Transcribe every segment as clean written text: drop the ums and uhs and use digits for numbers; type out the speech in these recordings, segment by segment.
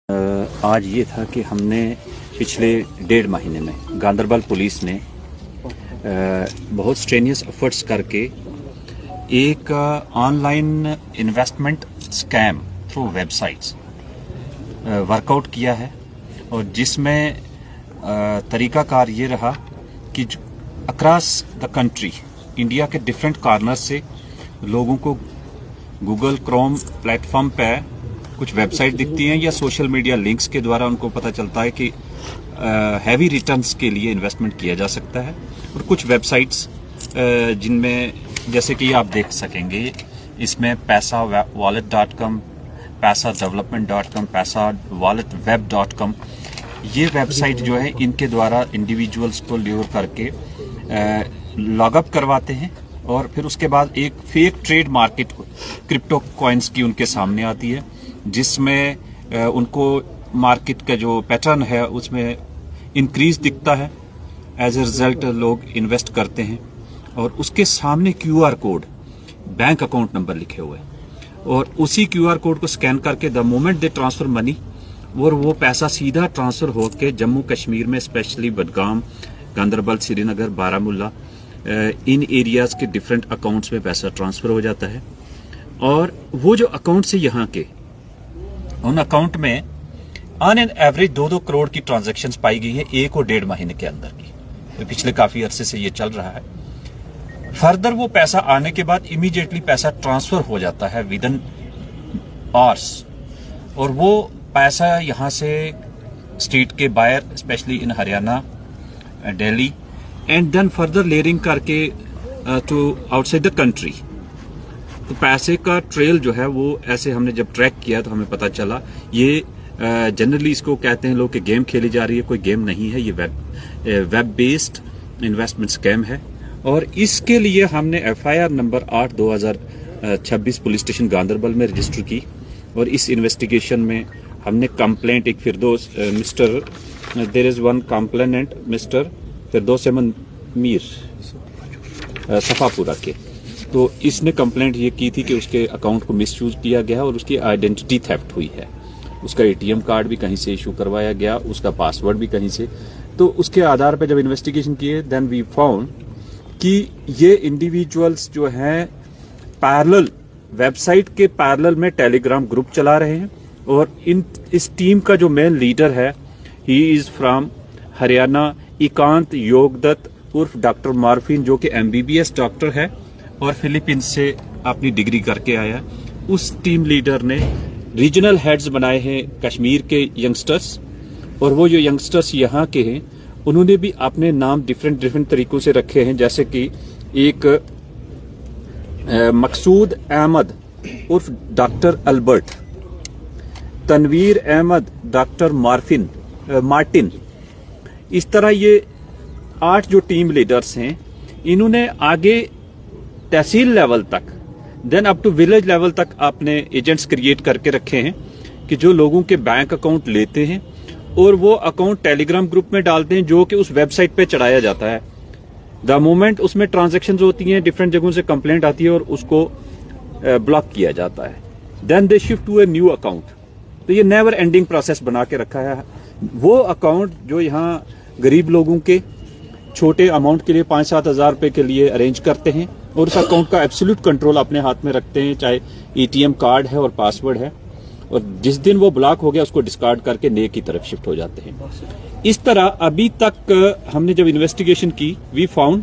आज ये था कि हमने पिछले 1.5 महीने में गांदरबल पुलिस ने बहुत स्ट्रेनियस एफर्ट्स करके एक online investment scam through websites workout किया है, और जिसमें तरीकाकार ये रहा कि अक्रॉस द कंट्री इंडिया के डिफरेंट कॉर्नर से लोगों को गूगल क्रोम प्लेटफॉर्म पे कुछ वेबसाइट दिखती हैं या सोशल मीडिया लिंक्स के द्वारा उनको पता चलता है कि हैवी रिटर्न्स के लिए इन्वेस्टमेंट किया जा सकता है। और कुछ वेबसाइट्स जिनमें जैसे कि आप देख सकेंगे, इसमें paisawallet.com, paisadevelopment.com, paisawalletweb.com, ये वेबसाइट जो है इनके द्वारा इंडिविजुअल्स को ल्योर करके लॉगअप करवाते हैं, और फिर उसके बाद एक fake trade market crypto coins की उनके सामने आती है, जिसमें उनको मार्केट का जो पैटर्न है उसमें इंक्रीज दिखता है। एज ए रिजल्ट लोग इन्वेस्ट करते हैं, और उसके सामने QR code, bank account number लिखे हुए, और उसी QR कोड को स्कैन करके the moment they transfer money, और वो पैसा सीधा ट्रांसफर होकर जम्मू कश्मीर में स्पेशली बडगाम, गांदरबल, श्रीनगर, बारामूला, इन एरियाज के डिफरेंट अकाउंट्स में पैसा ट्रांसफर हो जाता है। और वो जो अकाउंट्स है यहाँ के, उन अकाउंट में ऑन एन एवरेज 2-2 करोड़ की ट्रांजैक्शंस पाई गई है 1 और 1.5 महीने के अंदर की। तो पिछले काफी अरसे से ये चल रहा है। फर्दर वो पैसा आने के बाद इमीडिएटली पैसा ट्रांसफर हो जाता है विद इन आवर्स, और वो पैसा यहाँ से स्टेट के बाहर, specially in Haryana, Delhi, and then further layering करके टू आउटसाइड द कंट्री। तो पैसे का ट्रेल जो है वो ऐसे हमने जब ट्रैक किया तो हमें पता चला ये जनरली इसको कहते हैं लोग कि गेम खेली जा रही है। कोई गेम नहीं है, ये वेब बेस्ड इन्वेस्टमेंट स्कैम है। और इसके लिए हमने FIR number 8/2026 police station Ganderbal में रजिस्टर की, और इस इन्वेस्टिगेशन में हमने कंप्लेंट एक Firdaus mister there is one complainant mister Firdaus Ahmad Mir Safapura के, तो इसने कंप्लेंट ये की थी कि उसके अकाउंट को मिसयूज किया गया और उसकी आइडेंटिटी थेफ्ट हुई है। उसका ATM कार्ड भी कहीं से इशू करवाया गया, उसका पासवर्ड भी कहीं से। तो उसके आधार पर जब इन्वेस्टिगेशन किए, देन वी फाउंड कि ये इंडिविजुअल्स जो हैं पैरेलल वेबसाइट के पैरेलल में टेलीग्राम ग्रुप चला रहे हैं, और इस टीम का जो मेन लीडर है, ही इज फ्रॉम हरियाणा, एकांत योगदत्त उर्फ डॉक्टर मार्फिन, जो कि MBBS डॉक्टर है और फिलीपींस से अपनी डिग्री करके आया। उस टीम लीडर ने रीजनल हेड्स बनाए हैं कश्मीर के यंगस्टर्स, और वो जो यंगस्टर्स यहाँ के हैं उन्होंने भी अपने नाम डिफरेंट तरीकों से रखे हैं, जैसे कि एक मकसूद अहमद उर्फ doctor Albert, Tanveer Ahmed doctor Martin. इस तरह ये 8 जो टीम लीडर्स हैं, इन्होंने आगे तहसील लेवल तक, then up to village level तक अपने एजेंट्स क्रिएट करके रखे हैं कि जो लोगों के बैंक अकाउंट लेते हैं और वो अकाउंट टेलीग्राम ग्रुप में डालते हैं, जो कि उस वेबसाइट पे चढ़ाया जाता है। द मोमेंट उसमें ट्रांजैक्शंस होती हैं, डिफरेंट जगहों से कंप्लेंट आती है और उसको ब्लॉक किया जाता है। Then they shift to a new account. तो ये नेवर एंडिंग प्रोसेस बना के रखा है। वो अकाउंट जो यहाँ गरीब लोगों के छोटे अमाउंट के लिए 5-7 हज़ार रुपए के लिए अरेंज करते हैं, और उस अकाउंट का एब्सोल्यूट कंट्रोल अपने हाथ में रखते हैं, चाहे ATM कार्ड है और पासवर्ड है, और जिस दिन वो ब्लॉक हो गया उसको डिस्कार्ड करके नए की तरफ शिफ्ट हो जाते हैं। इस तरह अभी तक हमने जब इन्वेस्टिगेशन की, वी फाउंड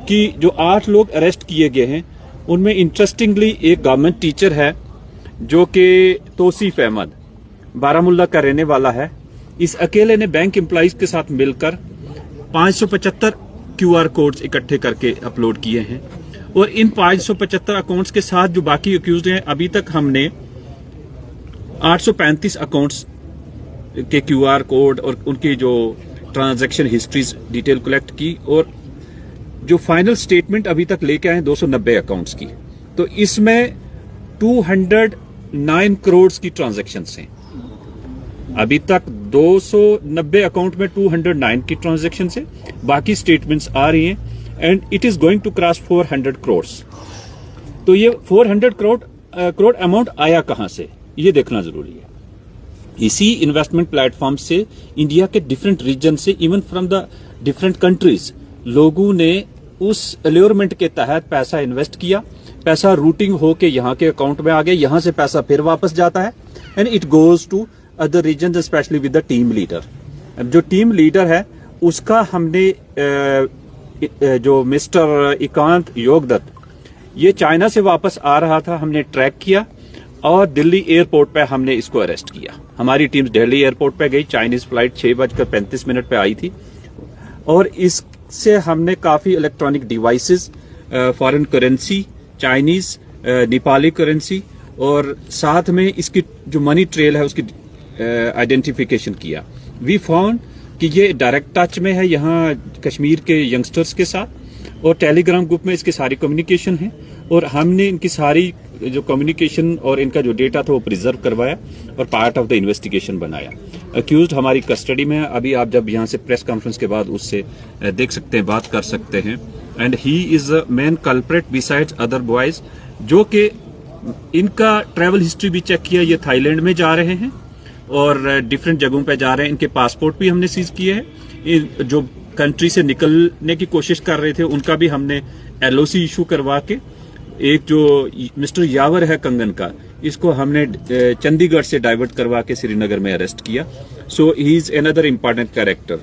कि जो 8 लोग अरेस्ट किए गए हैं उनमें इंटरेस्टिंगली एक गवर्नमेंट टीचर है जो कि तौसीफ अहमद बारामूला का रहने वाला है। इस अकेले ने बैंक एम्प्लॉइज के साथ मिलकर 575 QR कोड्स इकट्ठे करके अपलोड किए हैं, और इन 575 अकाउंट्स के साथ जो बाकी अक्यूज्ड हैं, अभी तक हमने 835 अकाउंट्स के QR कोड और उनकी जो ट्रांजैक्शन हिस्ट्रीज डिटेल कलेक्ट की, और जो फाइनल स्टेटमेंट अभी तक लेके आए 290 अकाउंट्स की। तो इसमें 209 करोड़ की ट्रांजैक्शंस हैं। अभी तक 290 अकाउंट में 209 की ट्रांजैक्शन है, बाकी स्टेटमेंट्स आ रही हैं, and it is going to cross 400 crore. तो ये 400 करोड़ अमाउंट आया कहां से, ये देखना जरूरी है। इसी इन्वेस्टमेंट प्लेटफॉर्म से इंडिया के डिफरेंट रीजन से, even from the different countries, लोगों ने उस अल्योरमेंट के तहत पैसा इन्वेस्ट किया, पैसा रूटिंग होके यहाँ के अकाउंट में आ गया, यहाँ से पैसा फिर वापस जाता है and it goes to other region, specially with the team leader. जो टीम लीडर है उसका हमने जो मिस्टर एकांत योगदत्त, ये चाइना से वापस आ रहा था, हमने ट्रैक किया और दिल्ली एयरपोर्ट पे हमने इसको अरेस्ट किया। हमारी टीम दिल्ली एयरपोर्ट पे गई, चाइनीज फ्लाइट 6:35 पे आई थी और इससे हमने काफी electronic devices, foreign currency, Chinese, Nepali currency और साथ में इसकी जो मनी ट्रेल है उसकी आइडेंटिफिकेशन किया। वी फाउंड कि ये डायरेक्ट टच में है यहाँ कश्मीर के यंगस्टर्स के साथ और टेलीग्राम ग्रुप में इसकी सारी कम्युनिकेशन है और हमने इनकी सारी जो कम्युनिकेशन और इनका जो डेटा था वो प्रिजर्व करवाया और पार्ट ऑफ द इन्वेस्टिगेशन बनाया। अक्यूज्ड हमारी कस्टडी में है, अभी आप जब यहाँ से प्रेस कॉन्फ्रेंस के बाद उससे देख सकते हैं, बात कर सकते हैं। And he is a main culprit besides other boys, जो कि इनका ट्रैवल हिस्ट्री भी चेक किया, ये थाईलैंड में जा रहे हैं और डिफरेंट जगहों पे जा रहे हैं। इनके पासपोर्ट भी हमने सीज किए हैं। जो कंट्री से निकलने की कोशिश कर रहे थे उनका भी हमने एलओसी इशू करवा के, एक जो मिस्टर यावर है कंगन का, इसको हमने चंडीगढ़ से डाइवर्ट करवा के श्रीनगर में अरेस्ट किया। So he is another important character.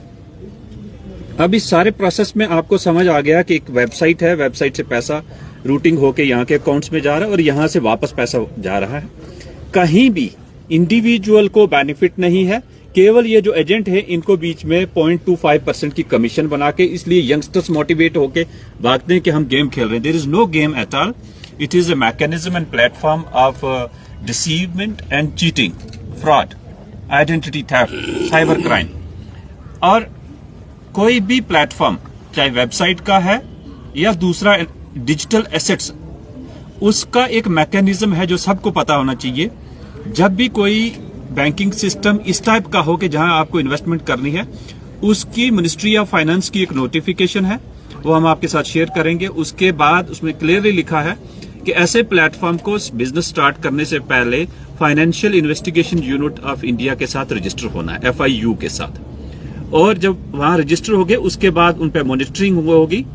अब इस सारे प्रोसेस में आपको समझ आ गया कि एक वेबसाइट है, वेबसाइट से पैसा रूटिंग होके यहाँ के अकाउंट्स में जा रहा है और यहाँ से वापस पैसा जा रहा है। कहीं भी इंडिविजुअल को बेनिफिट नहीं है, केवल ये जो एजेंट है इनको बीच में 0.25% की कमीशन बना के, इसलिए यंगस्टर्स मोटिवेट होके भागते हैं कि हम गेम खेल रहे हैं। There is no game at all, it is a mechanism and platform of deceivement and cheating, fraud, identity theft, cyber crime. और कोई भी प्लेटफॉर्म, चाहे वेबसाइट का है या दूसरा डिजिटल एसेट्स, उसका एक मैकेनिज्म है जो सबको पता होना चाहिए। जब भी कोई बैंकिंग सिस्टम इस टाइप का हो कि जहां आपको इन्वेस्टमेंट करनी है, उसकी मिनिस्ट्री ऑफ फाइनेंस की एक नोटिफिकेशन है, वो हम आपके साथ शेयर करेंगे। उसके बाद उसमें क्लियरली लिखा है कि ऐसे प्लेटफॉर्म को बिजनेस स्टार्ट करने से पहले financial investigation unit of India के साथ रजिस्टर होना है, FIU के साथ। और जब वहां रजिस्टर हो गए उसके बाद उन पर मॉनिटरिंग होगी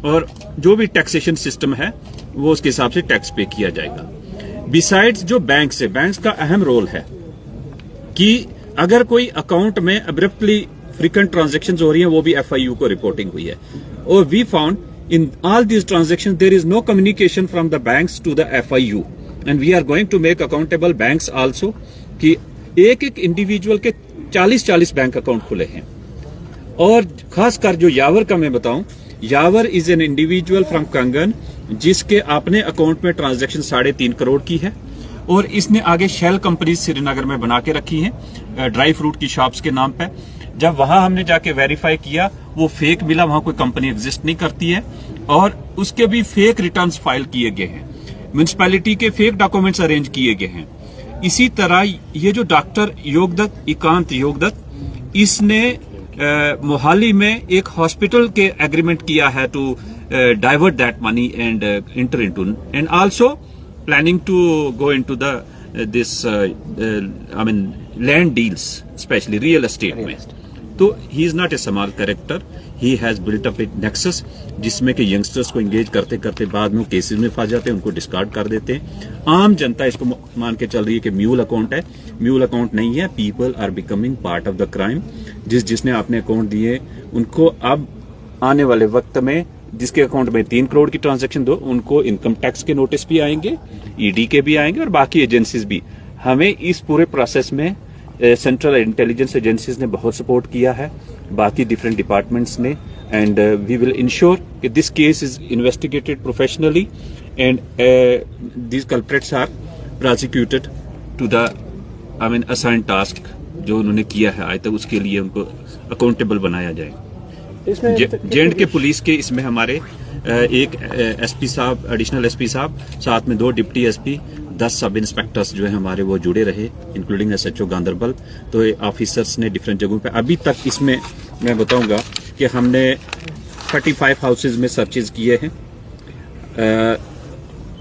और जो भी टैक्सेशन सिस्टम है वो उसके हिसाब से टैक्स पे किया जाएगा। बिसाइड्स जो बैंक्स है, बैंक्स का अहम रोल है कि अगर कोई अकाउंट में अब्रप्टली फ्रीक्वेंट ट्रांजैक्शंस हो रही हैं, वो भी FIU को रिपोर्टिंग हुई है। और we found in all these transactions there is no communication from the banks to the FIU and we are going to make accountable banks also कि एक एक इंडिविजुअल के 40-40 बैंक अकाउंट खुले हैं। और खासकर जो यावर का मैं बताऊं, यावर इज एन इंडिविजुअल फ्रॉम कंगन जिसके अपने अकाउंट में ट्रांजैक्शन 3.5 करोड़ की है और इसने आगे शेल कंपनीज श्रीनगर में बना के रखी हैं ड्राई फ्रूट की शॉप्स के नाम पे। जब वहां हमने जाके वेरीफाई किया, वो फेक मिला, वहां कोई कंपनी एग्जिस्ट नहीं करती है और उसके भी फेक रिटर्न्स फाइल किए गए हैं, म्युनिसिपैलिटी के फेक डॉक्यूमेंट्स अरेंज किए गए हैं। इसी तरह ये जो डॉक्टर योगदत्त, एकांत योगदत्त, इसने मोहाली में एक हॉस्पिटल के एग्रीमेंट किया है to divert that money and inter into and also planning to go into the this I mean land deals, specially real estate में। तो he is not a small character, he has built up a nexus जिसमें कि youngsters को engage करते करते बाद में cases में फंस जाते हैं, उनको डिस्कार्ड कर देते हैं। आम जनता इसको मान के चल रही है कि म्यूल अकाउंट है, म्यूल अकाउंट नहीं है। People are becoming part of the crime. जिसने अपने अकाउंट दिए उनको अब आने वाले वक्त में, जिसके अकाउंट में 3 करोड़ की ट्रांजैक्शन दो, उनको इनकम टैक्स के नोटिस भी आएंगे, ED के भी आएंगे और बाकी एजेंसीज भी। हमें इस पूरे प्रोसेस में सेंट्रल इंटेलिजेंस एजेंसीज ने बहुत सपोर्ट किया है, बाकी डिफरेंट डिपार्टमेंट्स ने, एंड वी विल इंश्योर कि this case is investigated professionally and these culprits are prosecuted to the I mean assign task जो उन्होंने किया है आज तक, उसके लिए उनको अकाउंटेबल बनाया जाए। जे.एंड.के पुलिस के इसमें हमारे एक SP साहब, एडिशनल SP साहब, साथ में 2 डिप्टी SP, 10 सब इंस्पेक्टर्स जो है हमारे वो जुड़े रहे, इंक्लूडिंग SHO गांधरबल। तो ऑफिसर्स ने डिफरेंट जगहों पे, अभी तक इसमें मैं बताऊंगा कि हमने 35 हाउसेज में सर्चेज किए हैं।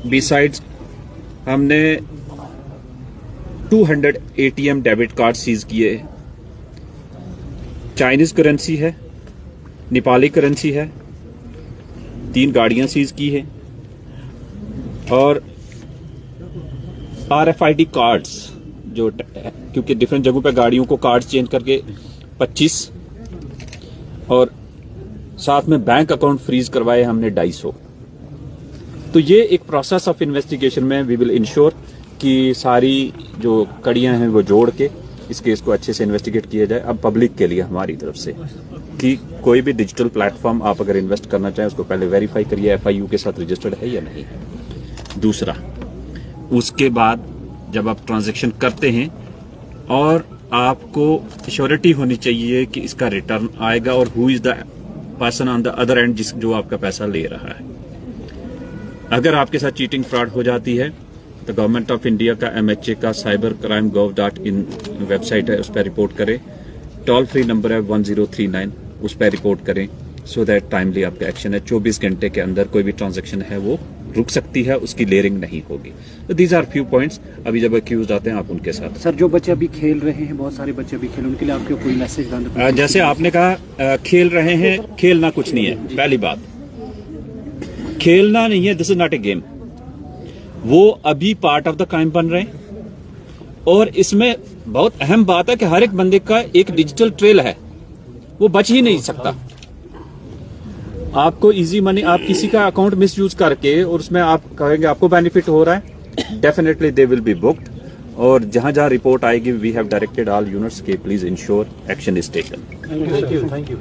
बिसाइड्स हमने 200 ATM डेबिट कार्ड सीज किए हैं। चाइनीज करेंसी है, नेपाली करेंसी है, 3 गाड़ियां सीज की है और RFID कार्ड्स जो क्योंकि डिफरेंट जगहों पे गाड़ियों को कार्ड चेंज करके 25 और साथ में बैंक अकाउंट फ्रीज करवाए हमने 250। तो ये एक प्रोसेस ऑफ इन्वेस्टिगेशन में वी विल इंश्योर कि सारी जो कड़ियां हैं वो जोड़ के इस केस को अच्छे से इन्वेस्टिगेट किया जाए। अब पब्लिक के लिए हमारी तरफ से कि कोई भी डिजिटल प्लेटफॉर्म आप अगर इन्वेस्ट करना चाहें उसको पहले वेरीफाई करिए FIU के साथ रजिस्टर्ड है या नहीं है। दूसरा, उसके बाद जब आप ट्रांजैक्शन करते हैं और आपको श्योरिटी होनी चाहिए कि इसका रिटर्न आएगा और who is the person on the other and जो आपका पैसा ले रहा है। अगर आपके साथ चीटिंग फ्रॉड हो जाती है तो गवर्नमेंट ऑफ इंडिया का MHA का cybercrime.gov.in वेबसाइट है, उस पर रिपोर्ट करें। टोल फ्री नंबर है 1039, उस पर रिपोर्ट करें सो दैट टाइमली आपका एक्शन है। 24 घंटे के अंदर कोई भी ट्रांजैक्शन है वो रुक सकती है, उसकी लेयरिंग नहीं होगी। तो दीज आर फ्यू पॉइंट्स। अभी जब अक्यूज आते हैं आप उनके साथ। सर, जो बच्चे अभी खेल रहे हैं, बहुत सारे बच्चे अभी खेल, उनके लिए आपके कोई मैसेज? जैसे आपने कहा खेल रहे हैं, खेलना कुछ नहीं है। पहली बात, खेलना नहीं है, this is not A game. वो अभी पार्ट ऑफ द क्राइम बन रहे हैं और इसमें बहुत अहम बात है कि हर एक बंदे का एक डिजिटल ट्रेल है, वो बच ही नहीं सकता। आपको इजी मनी, आप किसी का अकाउंट मिसयूज करके और उसमें आप कहेंगे आपको बेनिफिट हो रहा है, definitely they will be booked. और जहां जहां रिपोर्ट आएगी we have directed all units के please ensure action is taken. Thank you.